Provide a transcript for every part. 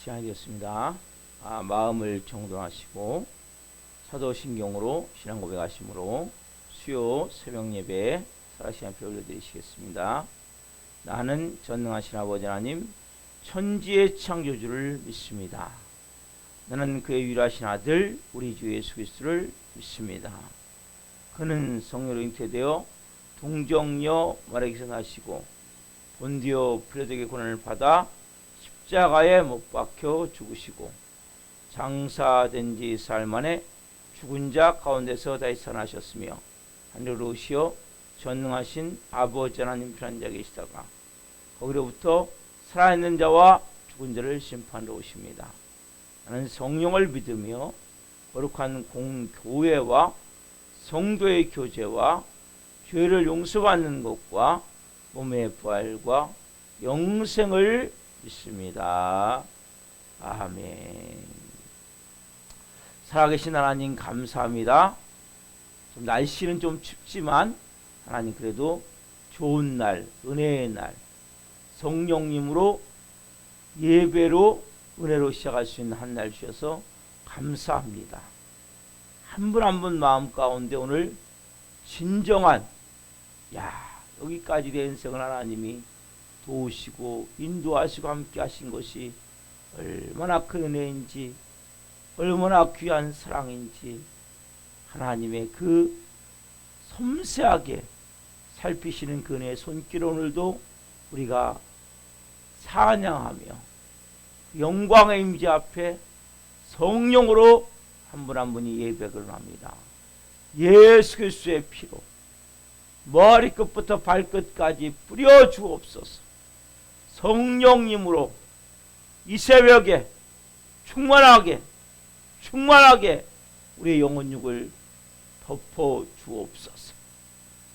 시간이 되었습니다. 마음을 정돈하시고 사도신경으로 신앙 고백하심으로 수요 새벽 예배에 살아시간표 올려드리시겠습니다. 나는 전능하신 아버지 하나님 천지의 창조주를 믿습니다. 나는 그의 유일하신 아들 우리 주 예수 그리스도를 믿습니다. 그는 성령으로 잉태되어 동정녀 마리아에게서 나시고 본디오 필라도에게 고난을 받아 십자가에 못 박혀 죽으시고 장사된 지 사흘 만에 죽은 자 가운데서 다시 살아나셨으며 하늘로 오시어 전능하신 아버지 하나님 편한 자에 계시다가 거기로부터 살아있는 자와 죽은 자를 심판하러 오십니다. 나는 성령을 믿으며 거룩한 공교회와 성도의 교제와 죄를 용서받는 것과 몸의 부활과 영생을 믿습니다. 아멘. 살아계신 하나님 감사합니다. 좀 날씨는 좀 춥지만 하나님 그래도 좋은 날, 은혜의 날, 성령님으로 예배로 은혜로 시작할 수 있는 한 날 주셔서 감사합니다. 한 분 한 분 마음 가운데 오늘 진정한 여기까지 된 인생을 하나님이 도우시고 인도하시고 함께 하신 것이 얼마나 큰 은혜인지 얼마나 귀한 사랑인지 하나님의 그 섬세하게 살피시는 그 은혜의 손길 오늘도 우리가 찬양하며 영광의 임재 앞에 성령으로 한 분 한 분이 예배를 합니다. 예수 그리스도의 피로 머리끝부터 발끝까지 뿌려 주옵소서. 성령님으로 이 새벽에 충만하게 우리의 영혼육을 덮어 주옵소서.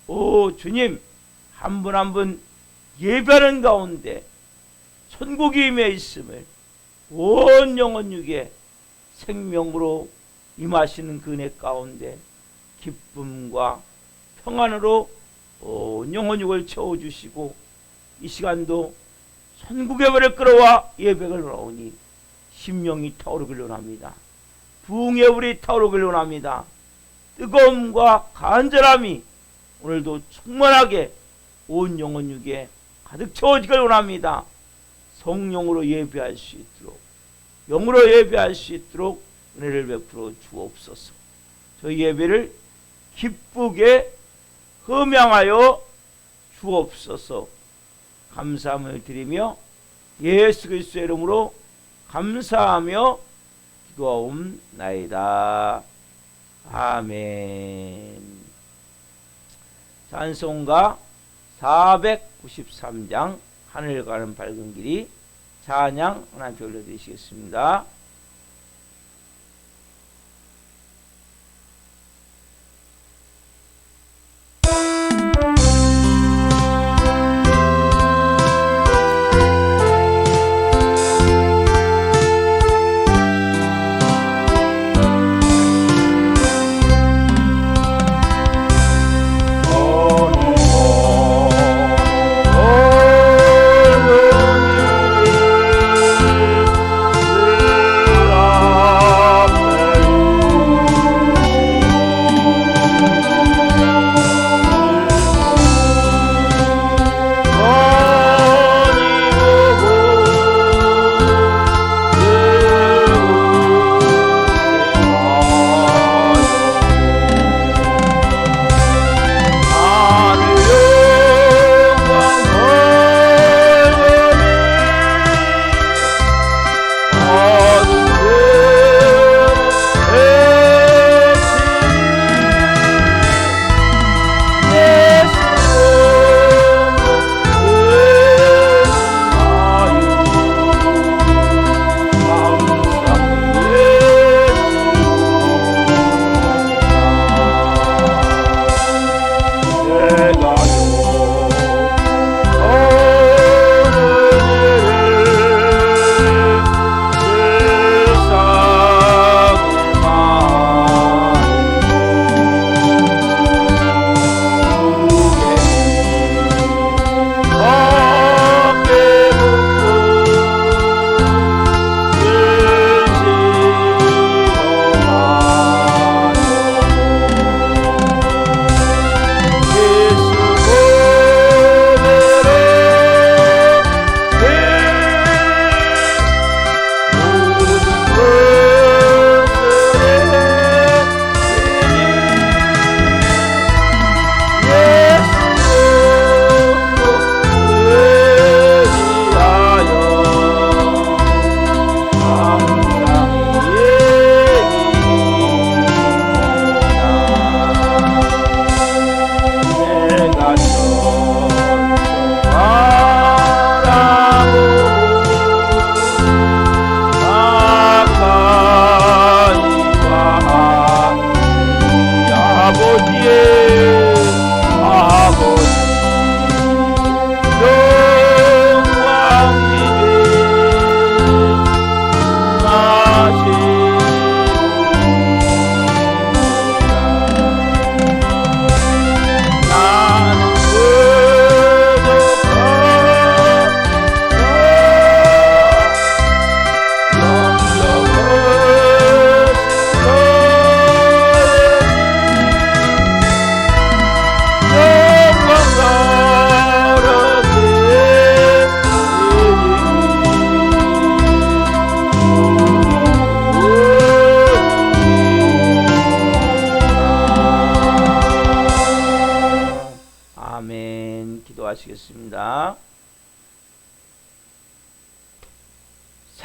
오 주님, 한 분 한 분 예배하는 가운데 천국이 임해 있음을 온 영혼육에 생명으로 임하시는 그 은혜 가운데 기쁨과 평안으로 온 영혼육을 채워주시고 이 시간도 천국의 불을 끌어와 예배를 나오니 심령이 타오르길 원합니다. 부흥의 불이 타오르길 원합니다. 뜨거움과 간절함이 오늘도 충만하게 온 영혼육에 가득 채워지길 원합니다. 성령으로 예배할 수 있도록 영으로 예배할 수 있도록 은혜를 베풀어 주옵소서. 저희 예배를 기쁘게 흠양하여 주옵소서. 감사함을 드리며 예수 그리스도의 이름으로 감사하며 기도하옵나이다. 아멘. 찬송가 493장 하늘 가는 밝은 길이 찬양 하나님께 올려드리시겠습니다.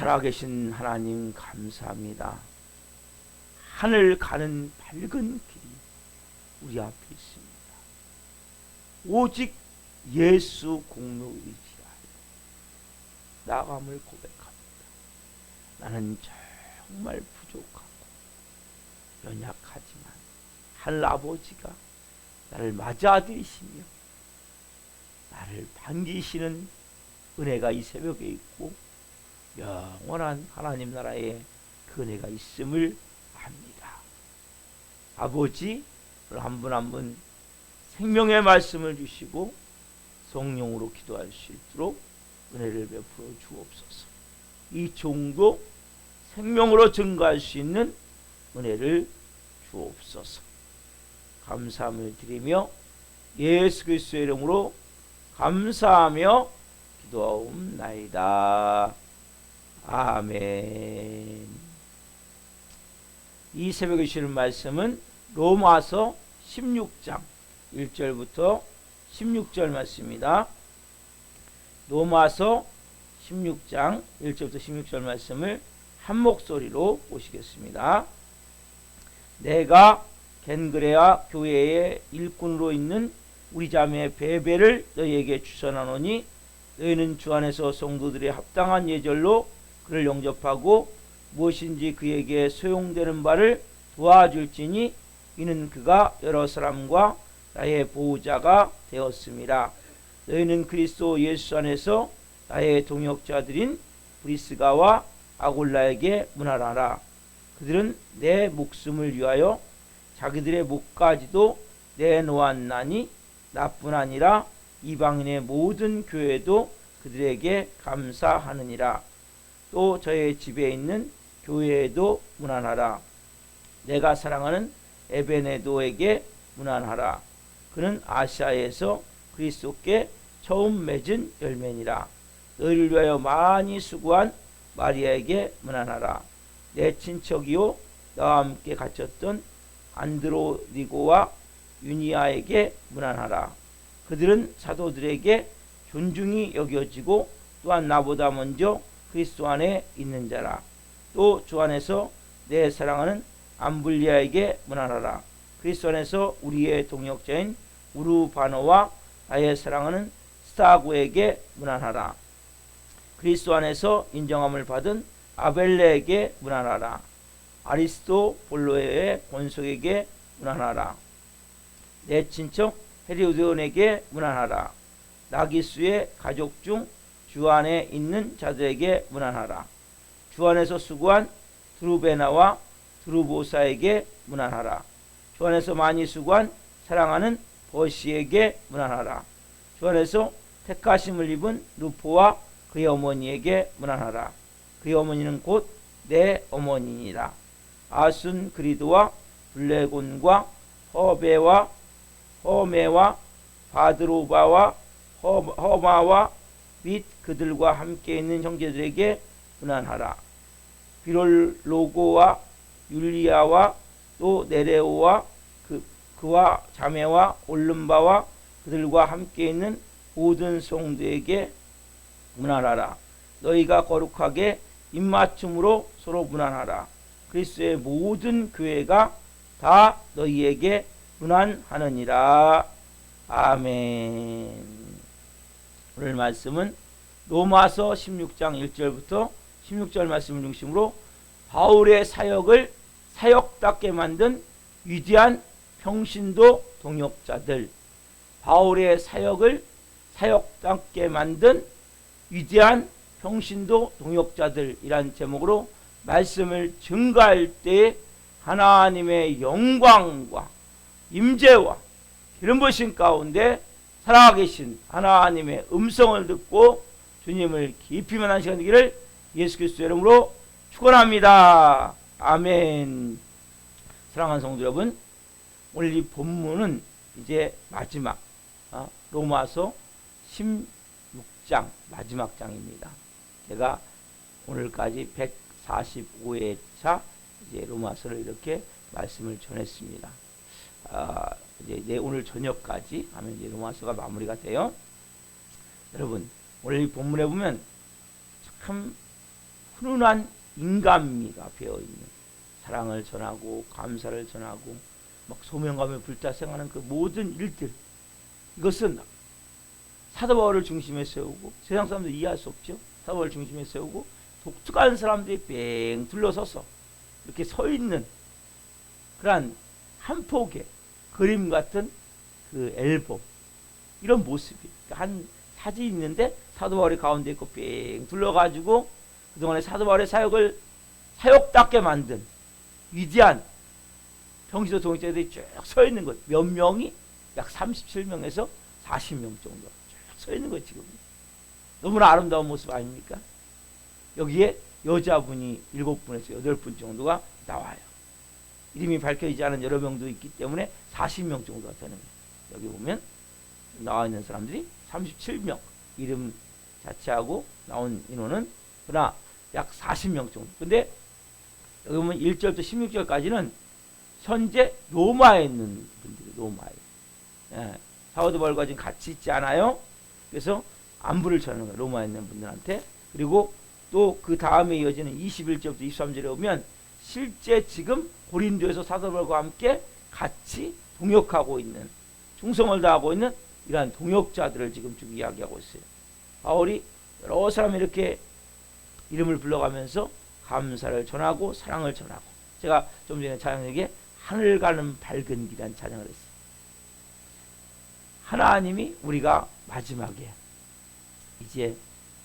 살아계신 하나님 감사합니다. 하늘 가는 밝은 길이 우리 앞에 있습니다. 오직 예수 공로 의지하여 나감을 고백합니다. 나는 정말 부족하고 연약하지만 하늘 아버지가 나를 맞아들이시며 나를 반기시는 은혜가 이 새벽에 있고 영원한 하나님 나라에 그 은혜가 있음을 압니다. 아버지, 한 분 한 분 생명의 말씀을 주시고 성령으로 기도할 수 있도록 은혜를 베풀어 주옵소서. 이 종도 생명으로 증거할 수 있는 은혜를 주옵소서. 감사함을 드리며 예수 그리스도의 이름으로 감사하며 기도하옵나이다. 아멘. 이 새벽에 주시는 말씀은 로마서 16장 1절부터 16절 말씀입니다. 로마서 16장 1절부터 16절 말씀을 한 목소리로 보시겠습니다. 내가 겐그레아 교회의 일꾼으로 있는 우리 자매 베베를 너희에게 추천하노니 너희는 주 안에서 성도들의 합당한 예절로 그를 영접하고 무엇인지 그에게 소용되는 바를 도와줄지니 이는 그가 여러 사람과 나의 보호자가 되었습니다. 너희는 그리스도 예수 안에서 나의 동역자들인 브리스가와 아골라에게 문안하라. 그들은 내 목숨을 위하여 자기들의 목까지도 내놓았나니 나뿐 아니라 이방인의 모든 교회도 그들에게 감사하느니라. 또 저의 집에 있는 교회에도 문안하라. 내가 사랑하는 에베네도에게 문안하라. 그는 아시아에서 그리스도께 처음 맺은 열매니라. 너희를 위하여 많이 수고한 마리아에게 문안하라. 내 친척이요 나와 함께 갇혔던 안드로니고와 유니아에게 문안하라. 그들은 사도들에게 존중이 여겨지고 또한 나보다 먼저 그리스도 안에 있는 자라. 또 주 안에서 내 사랑하는 암블리아에게 문안하라. 그리스도 안에서 우리의 동역자인 우르바노와 나의 사랑하는 스타고에게 문안하라. 그리스도 안에서 인정함을 받은 아벨레에게 문안하라. 아리스토볼로의 권속에게 문안하라. 내 친척 헤리오데온에게 문안하라. 나기수의 가족 중 주 안에 있는 자들에게 문안하라. 주 안에서 수고한 드루베나와 드루보사에게 문안하라. 주 안에서 많이 수고한 사랑하는 버시에게 문안하라. 주 안에서 택하심을 입은 루포와 그의 어머니에게 문안하라. 그의 어머니는 곧 내 어머니니라. 아순 그리드와 블레곤과 허메와 바드로바와 허마와 및 그들과 함께 있는 형제들에게 문안하라. 비롤로고와 율리아와 또 네레오와 그와 자매와 올름바와 그들과 함께 있는 모든 성도에게 문안하라. 너희가 거룩하게 입맞춤으로 서로 문안하라. 그리스도의 모든 교회가 다 너희에게 문안하느니라. 아멘. 오늘 말씀은 로마서 16장 1절부터 16절 말씀을 중심으로 바울의 사역을 사역답게 만든 위대한 평신도 동역자들, 바울의 사역을 사역답게 만든 위대한 평신도 동역자들이란 제목으로 말씀을 증거할 때 하나님의 영광과 임재와 기름 부으심 가운데 살아계신 하나님의 음성을 듣고 주님을 깊이 만난 시간 되기를 예수 그리스도 이름으로 축원합니다. 아멘. 사랑하는 성도 여러분, 오늘 이 본문은 이제 마지막 로마서 16장 마지막 장입니다. 제가 오늘까지 145회차 이제 로마서를 이렇게 말씀을 전했습니다. 이제 오늘 저녁까지 하면 이제 로마서가 마무리가 돼요. 여러분, 오늘 이 본문에 보면 참 훈훈한 인간미가 배어있는 사랑을 전하고 감사를 전하고 막 소명감에 불타생하는 그 모든 일들, 이것은 사도 바울을 중심에 세우고, 세상 사람들 이해할 수 없죠. 사도 바울을 중심에 세우고 독특한 사람들이 뺑 둘러서서 이렇게 서 있는 그러한 한 폭의 그림 같은 그 앨범, 이런 모습이, 한 사진이 있는데 사도 바울이 가운데 있고 뺑 둘러가지고 그동안에 사도 바울의 사역을 사역답게 만든 위대한 평시도 동역자들이 쭉 서 있는 것. 몇 명이? 약 37명에서 40명 정도 쭉 서 있는 것. 지금 너무나 아름다운 모습 아닙니까? 여기에 여자분이 7분에서 8분 정도가 나와요. 이름이 밝혀지지 않은 여러 명도 있기 때문에 40명 정도가 되는 거예요. 여기 보면 나와 있는 사람들이 37명, 이름 자체하고 나온 인원은 그러나 약 40명 정도. 근데 여기 보면 1절부터 16절까지는 현재 로마에 있는 분들이, 로마에. 예, 사도 바울과 지금 같이 있지 않아요? 그래서 안부를 전하는 거예요, 로마에 있는 분들한테. 그리고 또 그 다음에 이어지는 21절부터 23절에 오면 실제 지금 고린도에서 사도 바울과 함께 같이 동역하고 있는, 충성을 다하고 있는 이러한 동역자들을 지금 쭉 이야기하고 있어요. 바울이 여러 사람 이렇게 이름을 불러가면서 감사를 전하고 사랑을 전하고, 제가 좀 전에 찬양에게 하늘 가는 밝은 길이라는 찬양을 했어요. 하나님이 우리가 마지막에 이제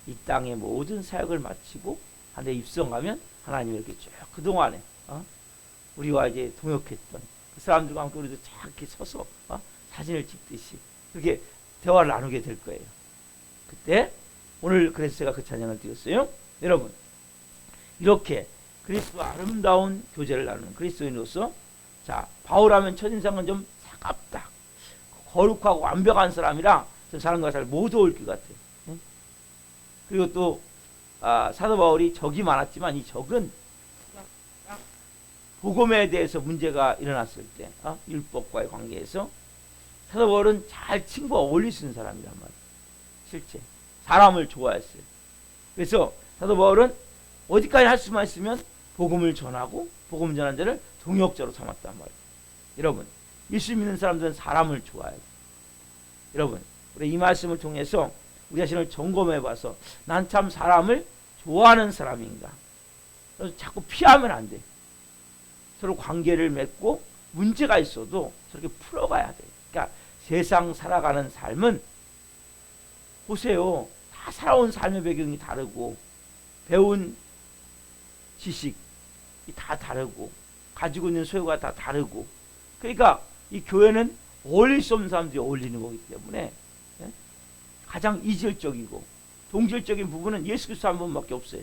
이 땅의 모든 사역을 마치고 하늘에 입성하면 하나님이 이렇게 쭉 그동안에 우리와 이제 동역했던 그 사람들과 함께 우리도 쫙 이렇게 서서 사진을 찍듯이 그렇게 대화를 나누게 될 거예요. 그때 오늘 그래서 제가 그 찬양을 드렸어요. 여러분, 이렇게 그리스도와 아름다운 교제를 나누는 그리스도인으로서, 자, 바울하면 첫인상은 좀 차갑다, 거룩하고 완벽한 사람이라 좀 사람과 잘 못 어울릴 것 같아요. 그리고 또 사도 바울이 적이 많았지만 이 적은 복음에 대해서 문제가 일어났을 때, 율법과의 관계에서 사도 바울은 잘 친구와 어울릴 수 있는 사람이란 말이에요. 실제 사람을 좋아했어요. 그래서 사도 바울은 어디까지 할 수만 있으면 복음을 전하고 복음 전한 자를 동역자로 삼았단 말이에요. 여러분, 예수 믿는 사람들은 사람을 좋아해요. 여러분, 우리 이 말씀을 통해서 우리 자신을 점검해 봐서 난 참 사람을 좋아하는 사람인가? 그래서 자꾸 피하면 안 돼. 서로 관계를 맺고 문제가 있어도 저렇게 풀어가야 돼. 그러니까 세상 살아가는 삶은 보세요. 다 살아온 삶의 배경이 다르고 배운 지식이 다 다르고 가지고 있는 소유가 다 다르고, 그러니까 이 교회는 어울릴 수 없는 사람들이 어울리는 거기 때문에 가장 이질적이고 동질적인 부분은 예수 그리스도 한 분밖에 없어요.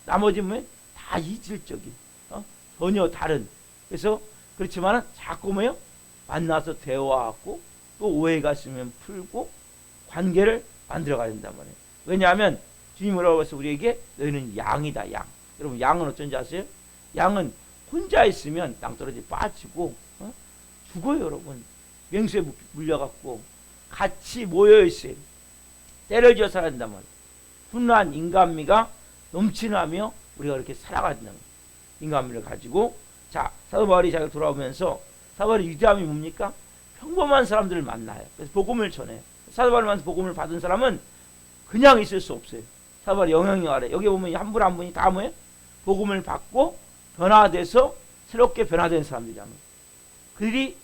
나머지는 다 이질적인, 전혀 다른. 그래서 그렇지만은 자꾸 뭐요? 만나서 대화하고 또 오해가 있으면 풀고 관계를 만들어가야 된단 말이에요. 왜냐하면 주님 뭐라고 해서 우리에게 너희는 양이다, 양. 여러분, 양은 어쩐지 아세요? 양은 혼자 있으면 낭떠러지 빠지고 죽어요. 여러분, 맹수에 물려갖고 같이 모여있어요. 때를 지어 살아야 된단 말이에요. 훈훈한 인간미가 넘치나며 우리가 그렇게 살아가야 된다는 거예요. 인간미를 가지고. 자, 사도 바울이 자기가 돌아오면서 사도 바울의 위대함이 뭡니까? 평범한 사람들을 만나요. 그래서 복음을 전해요. 사도 바울을 만나서 복음을 받은 사람은 그냥 있을 수 없어요. 사도 바울의 영향력 아래. 여기 보면 한 분 한 분이 다 뭐예요? 복음을 받고 변화돼서 새롭게 변화된 사람들이란 말이에요. 그들이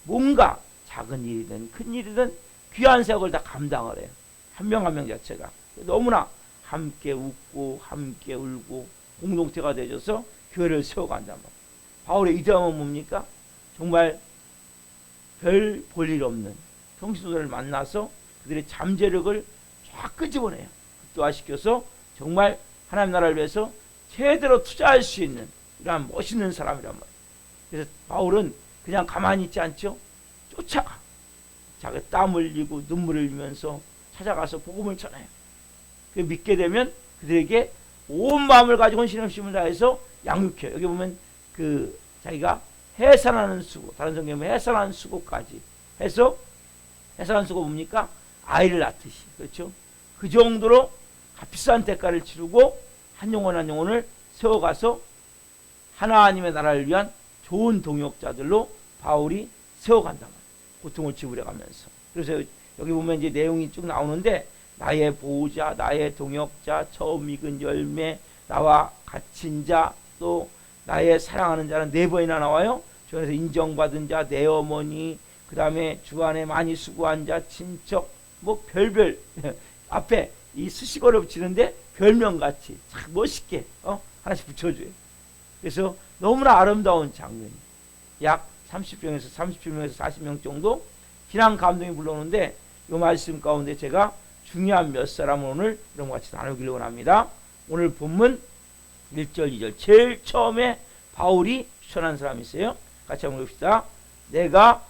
뭔가 작은 일이든 큰 일이든 귀한 사역을 다 감당을 해요. 한 명 한 명 자체가 너무나 함께 웃고 함께 울고 공동체가 되어져서 교회를 세워간단 말이에요. 바울의 위대함은 뭡니까? 정말 별 볼 일 없는 평신도들을 만나서 그들의 잠재력을 쫙 끄집어내요. 극대화시켜서 정말 하나님 나라를 위해서 제대로 투자할 수 있는 이런 멋있는 사람이란 말이에요. 그래서 바울은 그냥 가만히 있지 않죠. 쫓아가. 자기 땀 흘리고 눈물을 흘리면서 찾아가서 복음을 전해요. 그 믿게 되면 그들에게 온 마음을 가지고 신앙심을 다해서 양육해요. 여기 보면 그 자기가 해산하는 수고, 다른 성경에 보면 해산하는 수고까지 해서, 해산하는 수고 뭡니까? 아이를 낳듯이. 그렇죠? 그 정도로 값비싼 대가를 치르고 한 영혼 한 영혼을 세워가서 하나님의 나라를 위한 좋은 동역자들로 바울이 세워간다. 고통을 지불해가면서. 그래서 여기 보면 이제 내용이 쭉 나오는데 나의 보호자, 나의 동역자, 처음 익은 열매, 나와 갇힌 자, 또 나의 사랑하는 자는 4번이나 나와요. 주 안에서 인정받은 자, 내 어머니, 그 다음에 주 안에 많이 수고한 자, 친척, 뭐 별별 앞에 이 수식어를 붙이는데 별명같이 참 멋있게 하나씩 붙여줘요. 그래서 너무나 아름다운 장면이 약 30명에서 37명에서 40명 정도 신앙 감동이 불러오는데 이 말씀 가운데 제가 중요한 몇 사람을 오늘 이런 것 같이 나누기를 원합니다. 오늘 본문 1절 2절 제일 처음에 바울이 추천한 사람이 있어요. 같이 한번 봅시다. 내가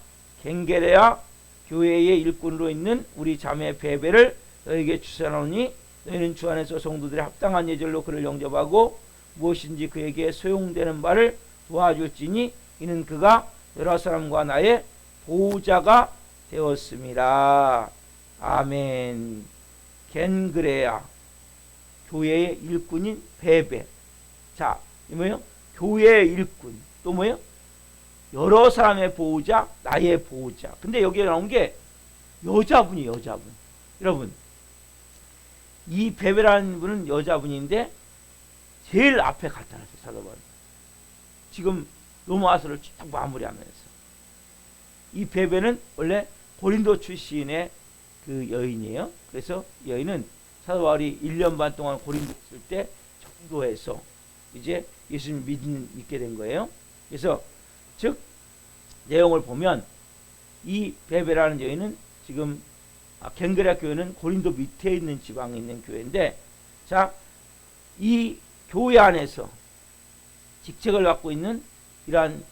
겐게레아 교회의 일꾼으로 있는 우리 자매 베베를 너에게 추천하노니 너희는 주 안에서 성도들의 합당한 예절로 그를 영접하고 무엇인지 그에게 소용되는 바를 도와줄지니 이는 그가 여러 사람과 나의 보호자가 되었습니다. 아멘. 겐그레아 교회의 일꾼인 베베. 자, 이 뭐예요? 교회의 일꾼. 또 뭐예요? 여러 사람의 보호자, 나의 보호자. 근데 여기에 나온 게 여자분이에요, 여자분. 여러분, 이 베베라는 분은 여자분인데 제일 앞에 갖다 놨어요, 사도 바울이. 지금 로마서를 쭉 마무리하면서. 이 베베는 원래 고린도 출신의 그 여인이에요. 그래서 여인은 사도 바울이 1년 반 동안 고린도 있을 때 전도해서 이제 예수님 믿게 된 거예요. 그래서 즉 내용을 보면 이 베베라는 여인은 지금 겐그레아 교회는 고린도 밑에 있는 지방에 있는 교회인데, 자, 이 교회 안에서 직책을 갖고 있는 이러한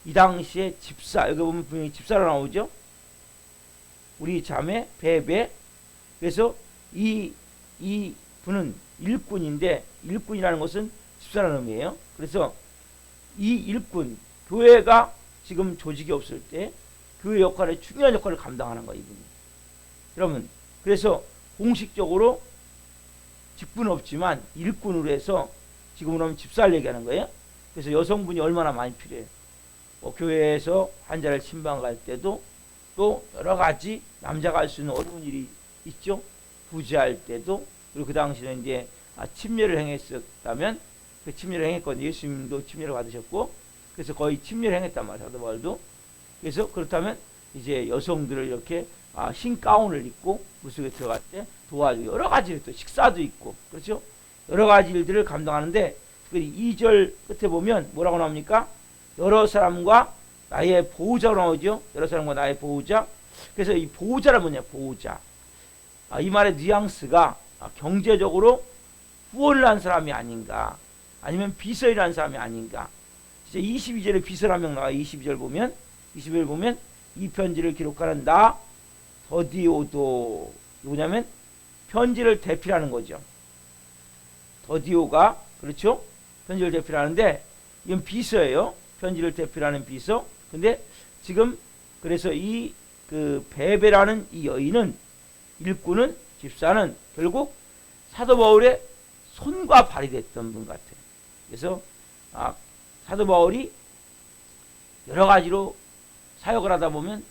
이 당시에 집사, 여기 보면 분명히 집사로 나오죠. 우리 자매 베베. 그래서 이 분은 일꾼인데, 일꾼이라는 것은 집사라는 의미예요. 그래서 이 일꾼, 교회가 지금 조직이 없을 때 교회 역할에 중요한 역할을 감당하는 거예요, 이분이. 여러분, 그래서 공식적으로 직분은 없지만 일꾼으로 해서 지금으로 하면 집사를 얘기하는 거예요. 그래서 여성분이 얼마나 많이 필요해요. 교회에서 환자를 침방갈 때도 또 여러 가지 남자가 할 수 있는 어려운 일이 있죠. 부재할 때도. 그리고 그 당시에는 이제 침례를 행했었다면 그 침례를 행했거든요. 예수님도 침례를 받으셨고, 그래서 거의 침례를 행했단 말이에요, 사도 바울도. 그래서 그렇다면 이제 여성들을 이렇게 흰 가운을 입고 물속에 들어갈 때 도와주고 여러 가지, 또 식사도 있고, 그렇죠? 여러 가지 일들을 감당하는데, 2절 끝에 보면 뭐라고 나옵니까? 여러 사람과 나의 보호자로 나오죠. 여러 사람과 나의 보호자. 그래서 이 보호자란 뭐냐, 보호자. 이 말의 뉘앙스가 경제적으로 후원을 한 사람이 아닌가, 아니면 비서를 한 사람이 아닌가. 진짜 22절에 비서를 한 명 나와요. 22절 보면 이 편지를 기록하는 나 더디오도, 누구냐면 편지를 대필하는 거죠. 더디오가, 그렇죠? 편지를 대필하는데 이건 비서예요. 편지를 대필하는 비서. 근데 지금 그래서 이 그 베베라는 이 여인은, 일꾼은, 집사는 결국 사도 바울의 손과 발이 됐던 분 같아요. 그래서 사도 바울이 여러 가지로 사역을 하다 보면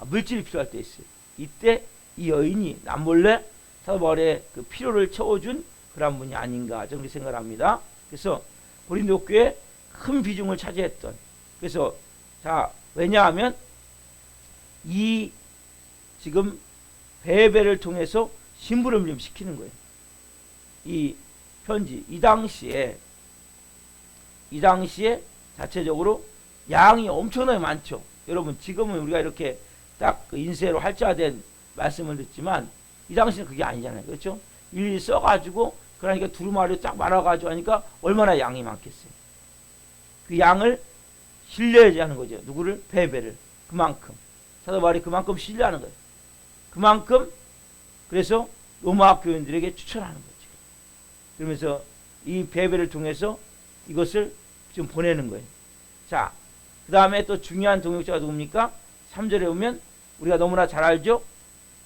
물질이 필요할 때 있어요. 이때 이 여인이 남몰래 사도 바울의 그 필요를 채워준 그런 분이 아닌가 저는 생각을 합니다. 그래서 고린도 교회에 큰 비중을 차지했던, 그래서 자, 왜냐하면 이 지금 베베를 통해서 심부름 좀 시키는 거예요. 이 편지, 이 당시에 자체적으로 양이 엄청나게 많죠. 여러분, 지금은 우리가 이렇게 딱 그 인쇄로 활자된 말씀을 듣지만 이 당시는 그게 아니잖아요. 그렇죠? 일일이 써가지고, 그러니까 두루마리로 딱 말아가지고 하니까 얼마나 양이 많겠어요. 그 양을 신뢰하는 거죠. 누구를? 베베를. 그만큼 사도 바울이 그만큼 신뢰하는 거예요. 그만큼 그래서 로마 교인들에게 추천하는 거죠. 그러면서 이 베베를 통해서 이것을 좀 보내는 거예요. 자, 그 다음에 또 중요한 동역자가 누굽니까? 3절에 보면 우리가 너무나 잘 알죠.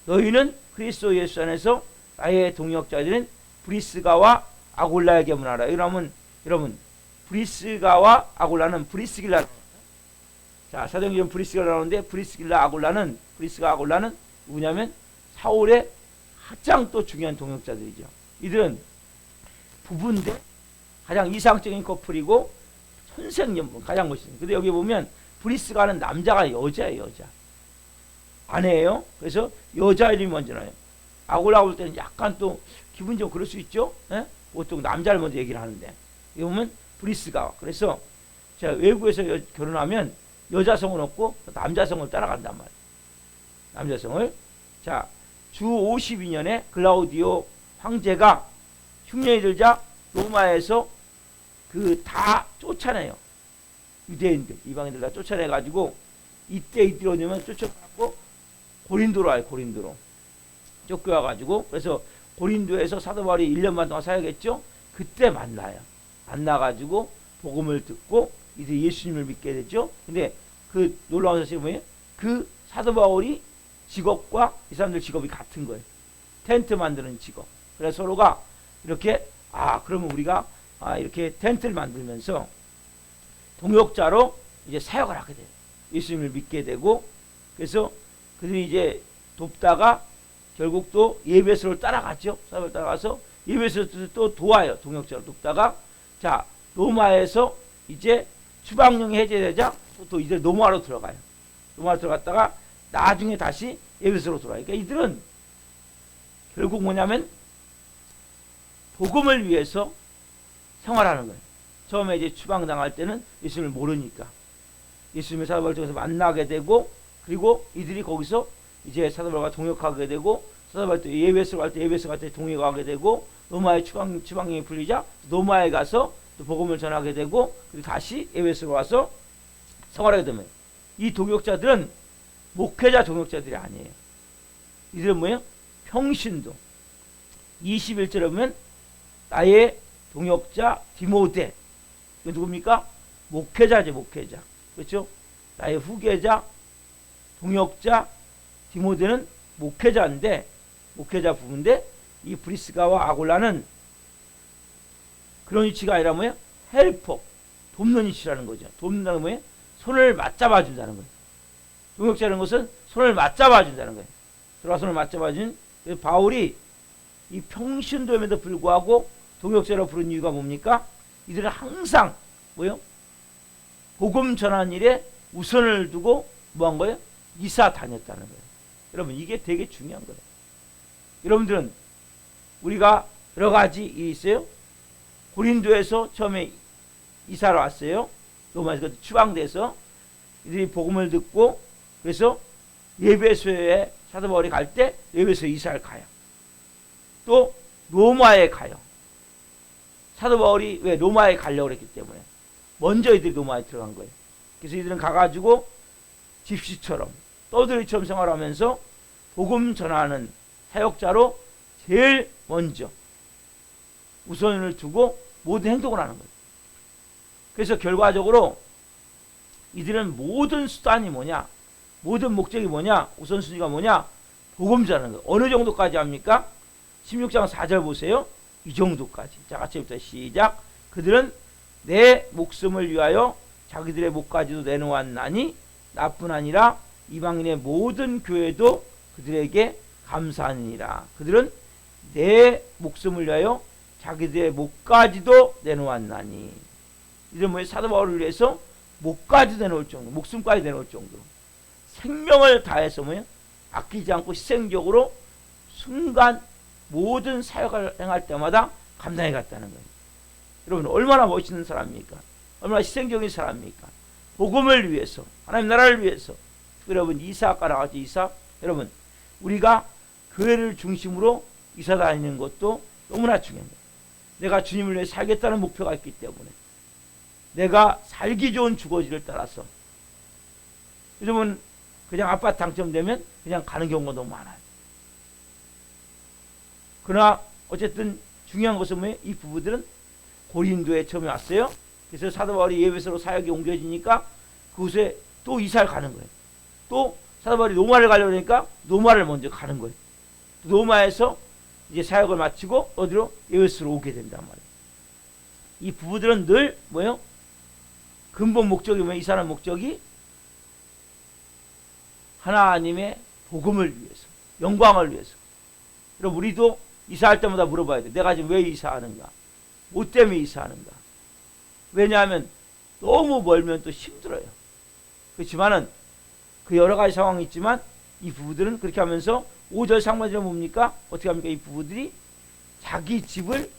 너희는 그리스도 예수 안에서 나의 동역자들은 브리스가와 아골라에게 문하라. 이러면 여러분 브리스가와 아골라는 브리스길라. 자, 사도행전 브리스가 나오는데 브리스길라 아골라는 브리스가 아골라는 누구냐면 사울의 가장 또 중요한 동역자들이죠. 이들은 부부인데 가장 이상적인 커플이고 선생님 가장 멋있는. 근데 여기 보면 브리스가는 남자가 여자예요, 여자. 아내예요. 그래서 여자 이름이 먼저 나요. 아골라 볼 때는 약간 또 기분 좀 그럴 수 있죠. 예? 보통 남자를 먼저 얘기를 하는데 여기 보면 브리스가. 그래서 제가 외국에서 결혼하면 여자성은 없고 남자성을 따라간단 말이에요. 남자성을. 자, 주 52년에 글라우디오 황제가 흉년이 들자 로마에서 그 다 쫓아내요. 유대인들, 이방인들 다 쫓아내가지고 이때 이들이 어디면 쫓아가고 고린도로 와요. 고린도로 쫓겨와가지고 그래서 고린도에서 사도 바울이 1년 반 동안 사역했죠. 그때 만나요. 만나가지고 복음을 듣고 이제 예수님을 믿게 되죠. 근데 그 놀라운 사실이 뭐예요? 그 사도 바울이 직업과 이 사람들 직업이 같은 거예요. 텐트 만드는 직업. 그래서 서로가 이렇게 그러면 우리가 이렇게 텐트를 만들면서 동역자로 이제 사역을 하게 돼요. 예수님을 믿게 되고 그래서 그들이 이제 돕다가 결국 또 예배소를 따라갔죠. 사역을 따라가서 예배소를 또 도와요. 동역자로 돕다가 자 로마에서 이제 추방령이 해제되자 또 이제 로마로 들어가요. 로마로 들어갔다가 나중에 다시 예배소로 돌아요. 그러니까 이들은 결국 뭐냐면 복음을 위해서 생활하는 거예요. 처음에 이제 추방당할 때는 예수님을 모르니까 예수님의 사도바울 쪽에서 만나게 되고 그리고 이들이 거기서 이제 사도바울과 동역하게 되고 사도바울 때 예배소 갈 때 예배소 갈 때 동역하게 되고 로마의 추방령이 풀리자 로마에 가서 또 복음을 전하게 되고 그리고 다시 예배소로 와서 생활하게 되면 이 동역자들은 목회자 동역자들이 아니에요. 이들은 뭐예요? 평신도. 21절에 보면 나의 동역자 디모데. 이거 누굽니까? 목회자죠, 목회자. 그렇죠? 나의 후계자, 동역자 디모데는 목회자인데 목회자 부부인데 이 브리스가와 아골라는 그런 위치가 아니라 뭐예요? 헬퍼, 돕는 위치라는 거죠. 돕는다는 뭐예요? 손을 맞잡아 준다는 거예요. 동역자라는 것은 손을 맞잡아 준다는 거예요. 들어와 손을 맞잡아 준 바울이 이 평신도임에도 불구하고 동역자로 부른 이유가 뭡니까? 이들은 항상 뭐요? 복음 전하는 일에 우선을 두고 뭐 한 거예요? 이사 다녔다는 거예요. 여러분 이게 되게 중요한 거예요. 여러분들은 우리가 여러 가지 일이 있어요. 고린도에서 처음에 이사를 왔어요. 로마에서 추방돼서 이들이 복음을 듣고 그래서 예배소에 사도 바울이 갈 때 예배소 이사를 가요. 또 로마에 가요. 사도 바울이 왜 로마에 가려고 했기 때문에 먼저 이들이 로마에 들어간 거예요. 그래서 이들은 가가지고 집시처럼 떠들이처럼 생활하면서 복음 전하는 사역자로 제일 먼저 우선을 두고 모든 행동을 하는 거예요. 그래서 결과적으로 이들은 모든 수단이 뭐냐, 모든 목적이 뭐냐, 우선순위가 뭐냐, 복음 전하는 거예요. 어느 정도까지 합니까? 16장 4절 보세요. 이 정도까지. 자, 같이부터 시작. 그들은 내 목숨을 위하여 자기들의 목까지도 내놓았나니 나뿐 아니라 이방인의 모든 교회도 그들에게 감사하니라. 그들은 내 목숨을 위하여 자기들의 목까지도 내놓았나니. 이들은 뭐예요? 사도 바울을 위해서 목까지 내놓을 정도, 목숨까지 내놓을 정도로 생명을 다해서 뭐예요? 아끼지 않고 희생적으로 순간 모든 사역을 행할 때마다 감당해 갔다는 거예요. 여러분 얼마나 멋있는 사람입니까? 얼마나 희생적인 사람입니까? 복음을 위해서, 하나님 나라를 위해서. 여러분 이사가 나왔죠. 이사. 여러분 우리가 교회를 중심으로 이사 다니는 것도 너무나 중요합니다. 내가 주님을 위해 살겠다는 목표가 있기 때문에 내가 살기 좋은 주거지를 따라서 요즘은 그냥 아파트 당첨되면 그냥 가는 경우가 너무 많아요. 그러나 어쨌든 중요한 것은 뭐예요? 이 부부들은 고린도에 처음에 왔어요. 그래서 사도 바울이 예배소로 사역이 옮겨지니까 그곳에 또 이사를 가는 거예요. 또 사도 바울이 로마를 가려고 하니까 로마를 먼저 가는 거예요. 로마에서 이제 사역을 마치고 어디로? 예배소로 오게 된단 말이에요. 이 부부들은 늘 뭐요? 근본 목적이 뭐예요? 이사하는 목적이 하나님의 복음을 위해서, 영광을 위해서. 그럼 우리도 이사할 때마다 물어봐야 돼. 내가 지금 왜 이사하는가? 뭐 때문에 이사하는가? 왜냐하면 너무 멀면 또 힘들어요. 그렇지만은 그 여러 가지 상황이 있지만 이 부부들은 그렇게 하면서 5절 상반절은 뭡니까? 어떻게 합니까? 이 부부들이 자기 집을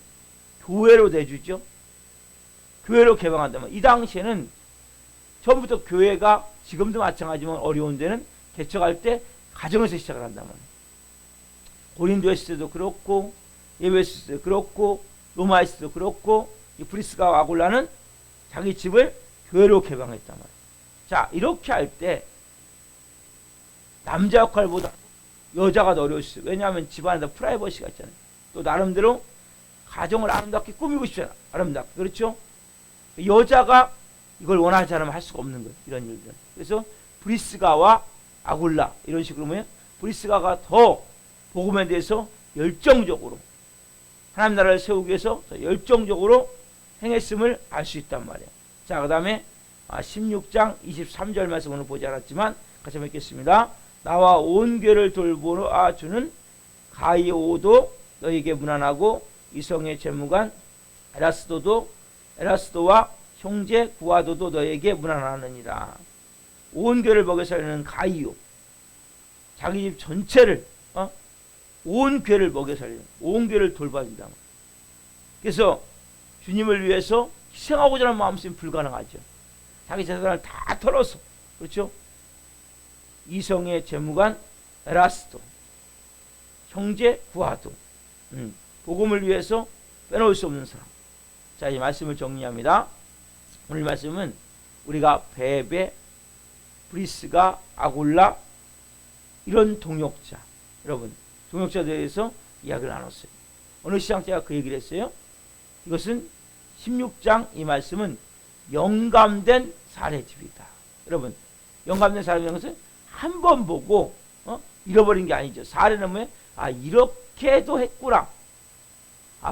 교회로 내주죠. 교회로 개방한다면 이 당시에는 처음부터 교회가 지금도 마찬가지지만 어려운 데는 개척할 때 가정에서 시작을 한다면 고린도에 있을 때도 그렇고 예배에 있을 때도 그렇고 로마에 있을 때도 그렇고 이 브리스가와 아굴라는 자기 집을 교회로 개방했단 말이에요. 자, 이렇게 할 때 남자 역할보다 여자가 더 어려울 수 있어요. 왜냐하면 집안에다 프라이버시가 있잖아요. 또 나름대로 가정을 아름답게 꾸미고 싶잖아요. 아름답게. 그렇죠? 여자가 이걸 원하지 않으면 할 수가 없는 거예요. 이런 일들은. 그래서 브리스가와 아굴라 이런 식으로 보면 브리스가가 더 복음에 대해서 열정적으로 하나님 나라를 세우기 위해서 더 열정적으로 행했음을 알 수 있단 말이에요. 자, 그 다음에 16장 23절 말씀을 보지 않았지만 같이 한번 읽겠습니다. 나와 온 교회를 돌보아 주는 가이오도 너에게 문안하고 이성의 재무관 에라스도와 형제 구아도도 너에게 문안하느니라. 온 교회를 먹여 살리는 가이오, 자기 집 전체를 온 교회를 먹여 살리는, 온 교회를 돌봐준다. 그래서 주님을 위해서 희생하고자 하는 마음씀이 불가능하죠. 자기 재산을 다 털어서. 그렇죠? 이성의 재무관 에라스도, 형제 구아도, 복음을 위해서 빼놓을 수 없는 사람. 자, 이 말씀을 정리합니다. 오늘 말씀은 우리가 베베, 브리스가, 아굴라 이런 동역자, 여러분 동역자에 대해서 이야기를 나눴어요. 어느 시장 제가 그 얘기를 했어요. 이것은 16장 이 말씀은 영감된 사례집이다. 여러분, 영감된 사례라는 것은 한 번 보고 잃어버린 게 아니죠. 사례는 뭐예요? 이렇게도 했구나.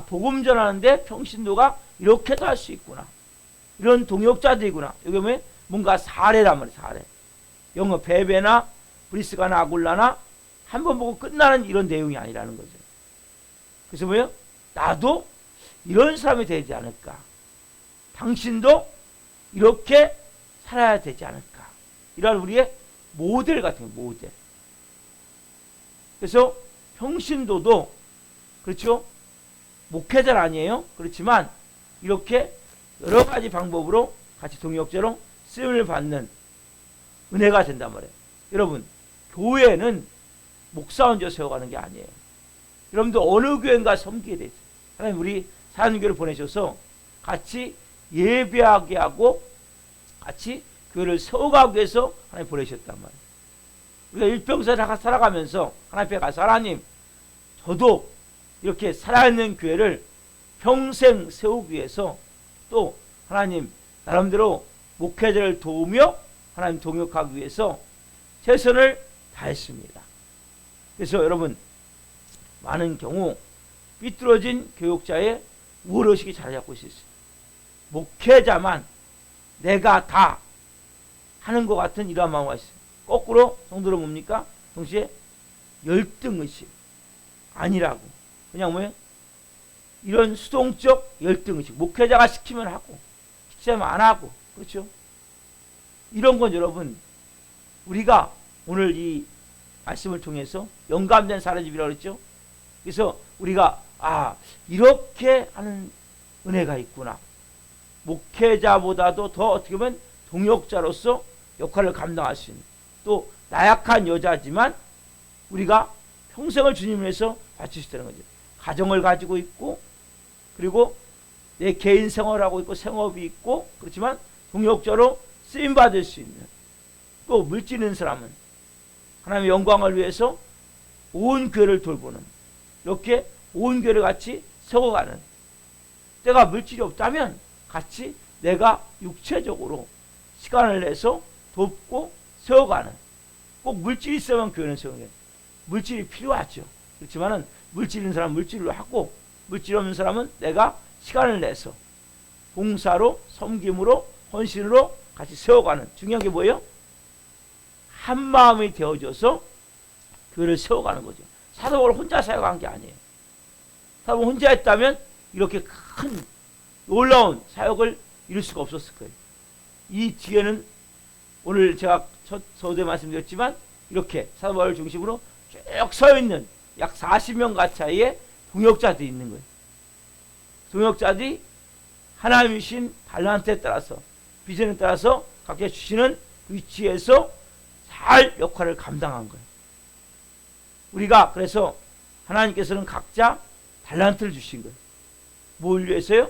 복음 전하는데 평신도가 이렇게도 할 수 있구나. 이런 동역자들이구나. 이게 뭐예요? 뭔가 사례란 말이에요. 사례. 영어 베베나 브리스가나 아굴라나 한 번 보고 끝나는 이런 내용이 아니라는 거죠. 그래서 뭐예요? 나도 이런 사람이 되지 않을까. 당신도 이렇게 살아야 되지 않을까. 이런 우리의 모델 같은 모델. 그래서 평신도도 그렇죠? 목회자는 아니에요. 그렇지만 이렇게 여러 가지 방법으로 같이 동역자로 쓰임을 받는 은혜가 된단 말이에요. 여러분, 교회는 목사 혼자 세워가는 게 아니에요. 여러분들 어느 교회인가 섬기게 돼 있어요. 하나님 우리 사랑교회를 보내셔서 같이 예배하게 하고 같이 교회를 세워가기 위해서 하나님 보내셨단 말이에요. 우리가 일평생 살아가면서 하나님 앞에 가서 하나님 저도 이렇게 살아있는 교회를 평생 세우기 위해서 또 하나님 나름대로 목회자를 도우며 하나님 동역하기 위해서 최선을 다했습니다. 그래서 여러분 많은 경우 삐뚤어진 교육자의 우월의식이 자리 잡고 있어요. 목회자만 내가 다 하는 것 같은 이러한 마음이 있어요. 거꾸로 성도는 뭡니까? 동시에 열등의식 아니라고. 그냥 뭐예요? 이런 수동적 열등의식. 목회자가 시키면 하고 시키면 안 하고. 그렇죠? 이런 건 여러분 우리가 오늘 이 말씀을 통해서 영감된 사례집이라고 그랬죠? 그래서 우리가 이렇게 하는 은혜가 있구나. 목회자보다도 더 어떻게 보면 동역자로서 역할을 감당할 수 있는, 또 나약한 여자지만 우리가 평생을 주님을 위해서 바칠 수 있다는 거죠. 가정을 가지고 있고 그리고 내 개인 생활하고 있고 생업이 있고 그렇지만 동역자로 쓰임받을 수 있는, 또 물질 있는 사람은 하나님의 영광을 위해서 온 교회를 돌보는, 이렇게 온 교회를 같이 세워가는, 때가 물질이 없다면 같이 내가 육체적으로 시간을 내서 돕고 세워가는, 꼭 물질이 있으면 교회는 세우는 게 물질이 필요하죠. 그렇지만은 물질 있는 사람은 물질로 하고 물질 없는 사람은 내가 시간을 내서 봉사로, 섬김으로, 헌신으로 같이 세워가는, 중요한 게 뭐예요? 한 마음이 되어져서 교회를 세워가는 거죠. 사도 바울 혼자 사역한 게 아니에요. 사도 바울 혼자 했다면 이렇게 큰 놀라운 사역을 이룰 수가 없었을 거예요. 이 뒤에는 오늘 제가 첫 서두에 말씀드렸지만 이렇게 사도 바울 중심으로 쭉 서 있는 약 40명 가까이의 동역자들이 있는 거예요. 동역자들이 하나님이 주신 달란트에 따라서, 비전에 따라서 각자 주시는 위치에서 잘 역할을 감당한 거예요. 우리가 그래서 하나님께서는 각자 달란트를 주신 거예요. 뭘 위해서요?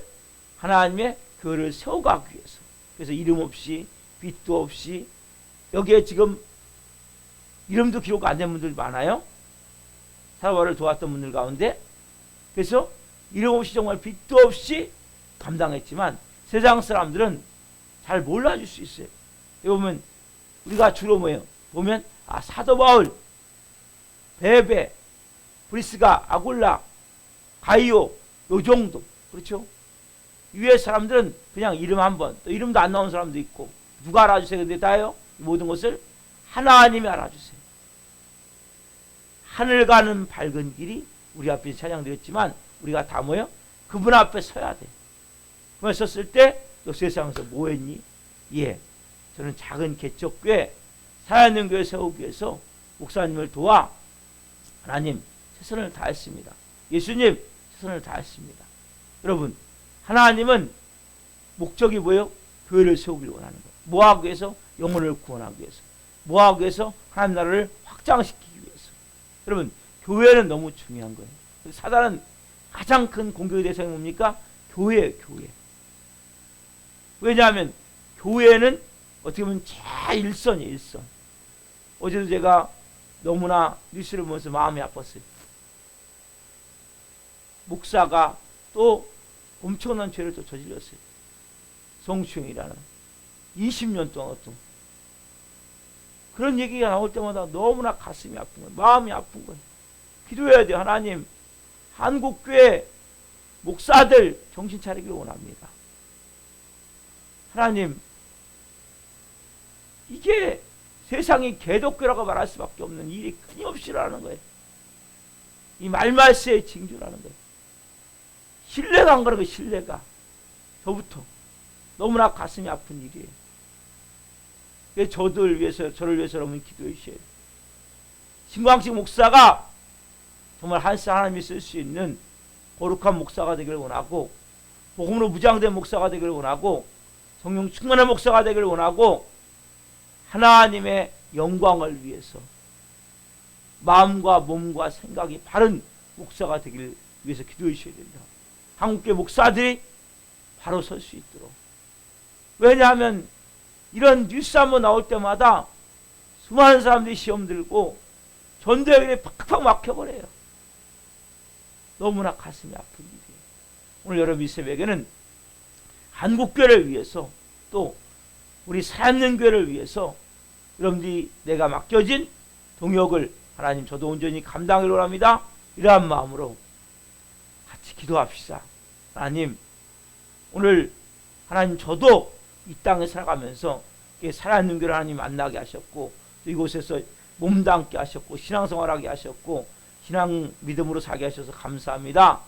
하나님의 교회를 세워가기 위해서. 그래서 이름 없이, 빛도 없이, 여기에 지금 이름도 기록 안 된 분들 많아요. 사도바울을 도왔던 분들 가운데. 그래서 이름 없이, 정말 빛도 없이 감당했지만 세상 사람들은 잘 몰라줄 수 있어요. 여기 보면 우리가 주로 뭐예요? 보면 사도바울, 베베, 브리스가, 아굴라, 가이오, 요 정도. 그렇죠? 위에 사람들은 그냥 이름 한 번, 또 이름도 안 나온 사람도 있고. 누가 알아주세요? 근데 다요? 이 모든 것을 하나님이 알아주세요. 하늘 가는 밝은 길이 우리 앞에 찬양드렸지만 우리가 다 뭐예요? 그분 앞에 서야 돼. 그걸 섰을 때 너 세상에서 뭐 했니? 예, 저는 작은 개척교회, 살아있는 교회 세우기 위해서 목사님을 도와 하나님 최선을 다했습니다. 예수님 최선을 다했습니다. 여러분, 하나님은 목적이 뭐예요? 교회를 세우기를 원하는 거예요. 뭐 하기 위해서? 영혼을 구원하기 위해서. 뭐 하기 위해서? 하나님 나라를 확장시키기 위해서. 여러분, 교회는 너무 중요한 거예요. 사단은 가장 큰 공격의 대상이 뭡니까? 교회예요, 교회. 왜냐하면 교회는 어떻게 보면 제1선이에요, 1선. 어제도 제가 너무나 뉴스를 보면서 마음이 아팠어요. 목사가 또 엄청난 죄를 또 저질렀어요. 성추행이라는. 20년 동안 어떤. 그런 얘기가 나올 때마다 너무나 가슴이 아픈 거예요. 마음이 아픈 거예요. 기도해야 돼요. 하나님, 한국교회 목사들 정신 차리기를 원합니다. 하나님, 이게 세상이 개독교라고 말할 수밖에 없는 일이 끊임없이 일어나는 거예요. 이 말말세의 징조라는 거예요. 신뢰가 안 가는 거예요. 신뢰가. 저부터 너무나 가슴이 아픈 일이에요. 그래서 저를 위해서 여러분 기도해 주셔야 돼요. 신광식 목사가 정말 하나님이 쓸 수 있는 거룩한 목사가 되기를 원하고, 복음으로 무장된 목사가 되기를 원하고, 성령 충만한 목사가 되기를 원하고, 하나님의 영광을 위해서 마음과 몸과 생각이 바른 목사가 되기를 위해서 기도해 주셔야 된다. 한국교회 목사들이 바로 설 수 있도록. 왜냐하면 이런 뉴스 한번 나올 때마다 수많은 사람들이 시험 들고 전도회에 팍팍 막혀버려요. 너무나 가슴이 아픈 일이에요. 오늘 여러분 이 새벽에는 한국교회를 위해서, 또 우리 살아있는 교회를 위해서 여러분들이 내가 맡겨진 동역을 하나님 저도 온전히 감당하기로 합니다. 이러한 마음으로 같이 기도합시다. 하나님, 오늘 하나님 저도 이 땅에 살아가면서 살아있는 교회를 하나님 만나게 하셨고, 또 이곳에서 몸담게 하셨고, 신앙생활하게 하셨고, 신앙 믿음으로 살게 하셔서 감사합니다.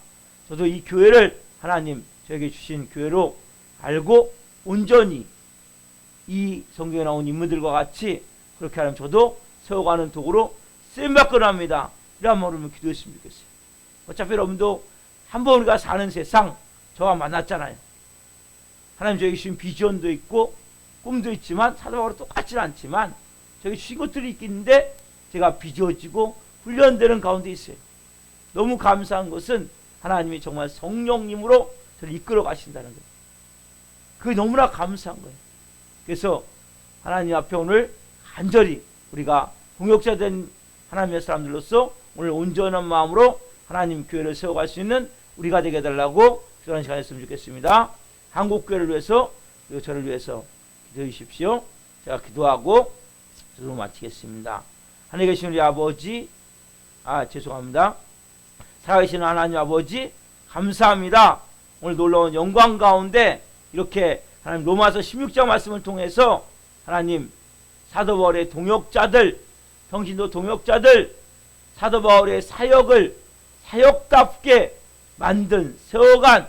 저도 이 교회를 하나님 저에게 주신 교회로 알고 온전히 이 성경에 나온 인물들과 같이 그렇게 하면 저도 세워가는 도구로 쓰임받기를 합니다. 이런 마음으로 기도했으면 좋겠어요. 어차피 여러분도 한번 우리가 사는 세상 저와 만났잖아요. 하나님 저에게 주신 비전도 있고 꿈도 있지만 사도바울과 똑같지는 않지만 저에게 주신 것들이 있긴데 제가 빚어지고 훈련되는 가운데 있어요. 너무 감사한 것은 하나님이 정말 성령님으로 저를 이끌어 가신다는 거예요. 그게 너무나 감사한 거예요. 그래서 하나님 앞에 오늘 간절히 우리가 동역자 된 하나님의 사람들로서 오늘 온전한 마음으로 하나님 교회를 세워갈 수 있는 우리가 되게 해달라고 기도하는 시간이 했으면 좋겠습니다. 한국교회를 위해서 그리고 저를 위해서 기도해 주십시오. 제가 기도하고 기도로 마치겠습니다. 하늘에 계신 우리 아버지, 죄송합니다. 살아계신 하나님 아버지 감사합니다. 오늘 놀라운 영광 가운데 이렇게 하나님 로마서 16장 말씀을 통해서 하나님 사도 바울의 동역자들, 평신도 동역자들, 사도 바울의 사역을 사역답게 만든 세워간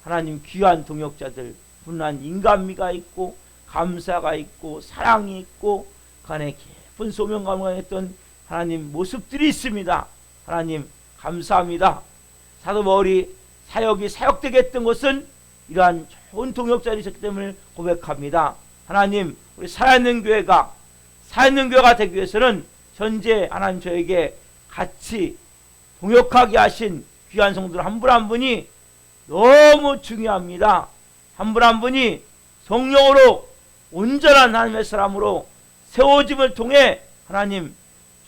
하나님 귀한 동역자들, 분한 인간미가 있고 감사가 있고 사랑이 있고 간에 깊은 소명감을 했던 하나님 모습들이 있습니다. 하나님 감사합니다. 사도 바울이 사역이 사역되게 했던 것은 이러한 좋은 동역자이셨기 때문에 고백합니다. 하나님, 우리 살아있는 교회가 되기 위해서는 현재 하나님 저에게 같이 동역하게 하신 귀한 성도들 한 분 한 분이 너무 중요합니다. 한 분 한 분이 성령으로 온전한 하나님의 사람으로 세워짐을 통해 하나님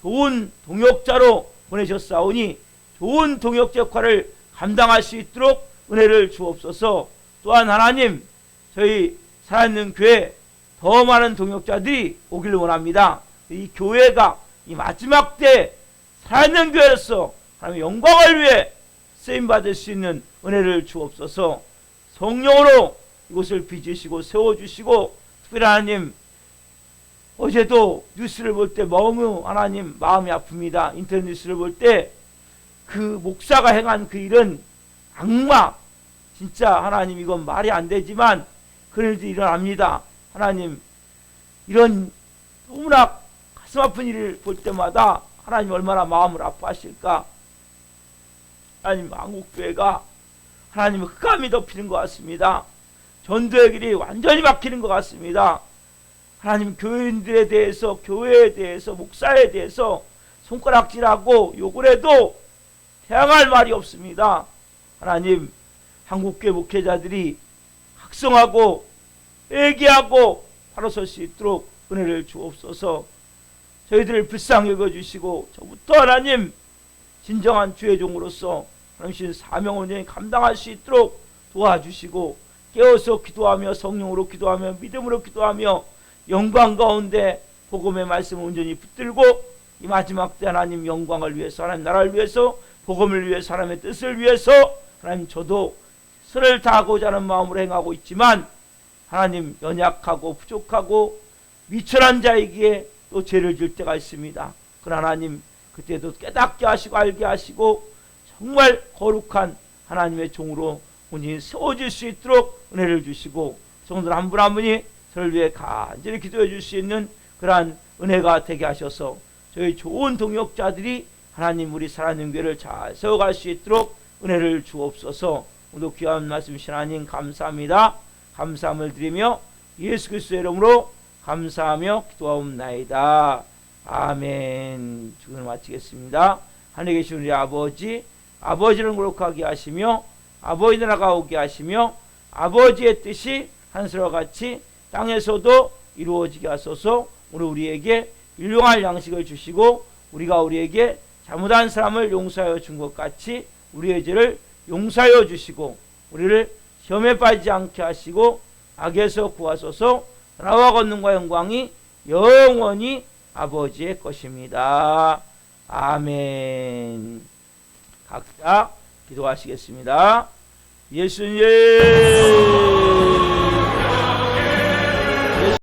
좋은 동역자로 보내셨사오니 좋은 동역자 역할을 감당할 수 있도록 은혜를 주옵소서. 또한 하나님, 저희 살아있는 교회 더 많은 동역자들이 오기를 원합니다. 이 교회가 이 마지막 때 살아있는 교회로서 하나님의 영광을 위해 쓰임받을 수 있는 은혜를 주옵소서. 성령으로 이곳을 빚으시고 세워주시고, 특별히 하나님, 어제도 뉴스를 볼 때 너무 하나님 마음이 아픕니다. 인터넷 뉴스를 볼 때 그 목사가 행한 그 일은 악마, 진짜 하나님 이건 말이 안 되지만 그런 일도 일어납니다. 하나님, 이런 너무나 가슴 아픈 일을 볼 때마다 하나님 얼마나 마음을 아파하실까. 하나님, 한국교회가 하나님 흑암이 덮이는 것 같습니다. 전도의 길이 완전히 막히는 것 같습니다. 하나님, 교인들에 대해서, 교회에 대해서, 목사에 대해서 손가락질하고 욕을 해도 대항할 말이 없습니다. 하나님, 한국교회 목회자들이 각성하고 회개하고 바로 설 수 있도록 은혜를 주옵소서. 저희들을 불쌍히 여겨주시고 저부터 하나님 진정한 주의 종으로서 하나님 사명 온전히 감당할 수 있도록 도와주시고, 깨어서 기도하며 성령으로 기도하며 믿음으로 기도하며 영광 가운데 복음의 말씀을 온전히 붙들고 이 마지막 때 하나님 영광을 위해서, 하나님 나라를 위해서, 복음을 위해서, 사람의 뜻을 위해서 하나님 저도 선을 다하고자 하는 마음으로 행하고 있지만 하나님 연약하고 부족하고 미천한 자이기에 또 죄를 질 때가 있습니다. 그러나 하나님 그때도 깨닫게 하시고 알게 하시고 정말 거룩한 하나님의 종으로 온전히 세워질 수 있도록 은혜를 주시고, 성도들 한 분 한 분이 저를 위해 간절히 기도해 줄 수 있는 그러한 은혜가 되게 하셔서 저희 좋은 동역자들이 하나님 우리 살아있는 교회를 잘 세워갈 수 있도록 은혜를 주옵소서. 오늘도 귀한 말씀 주신 하나님 감사합니다. 감사함을 드리며 예수 그리스도의 이름으로 감사하며 기도하옵나이다. 아멘. 주기를 마치겠습니다. 하늘에 계신 우리 아버지, 아버지를 거룩하게 하시며 아버지 나라가 오게 하시며 아버지의 뜻이 하늘과 같이 땅에서도 이루어지게 하소서. 오늘 우리에게 일용할 양식을 주시고 우리가 우리에게 잘못한 사람을 용서하여 준 것 같이 우리의 죄를 용서하여 주시고 우리를 시험에 빠지지 않게 하시고 악에서 구하소서. 나라와 권능과 영광이 영원히 아버지의 것입니다. 아멘. 각자 기도하시겠습니다. 예수님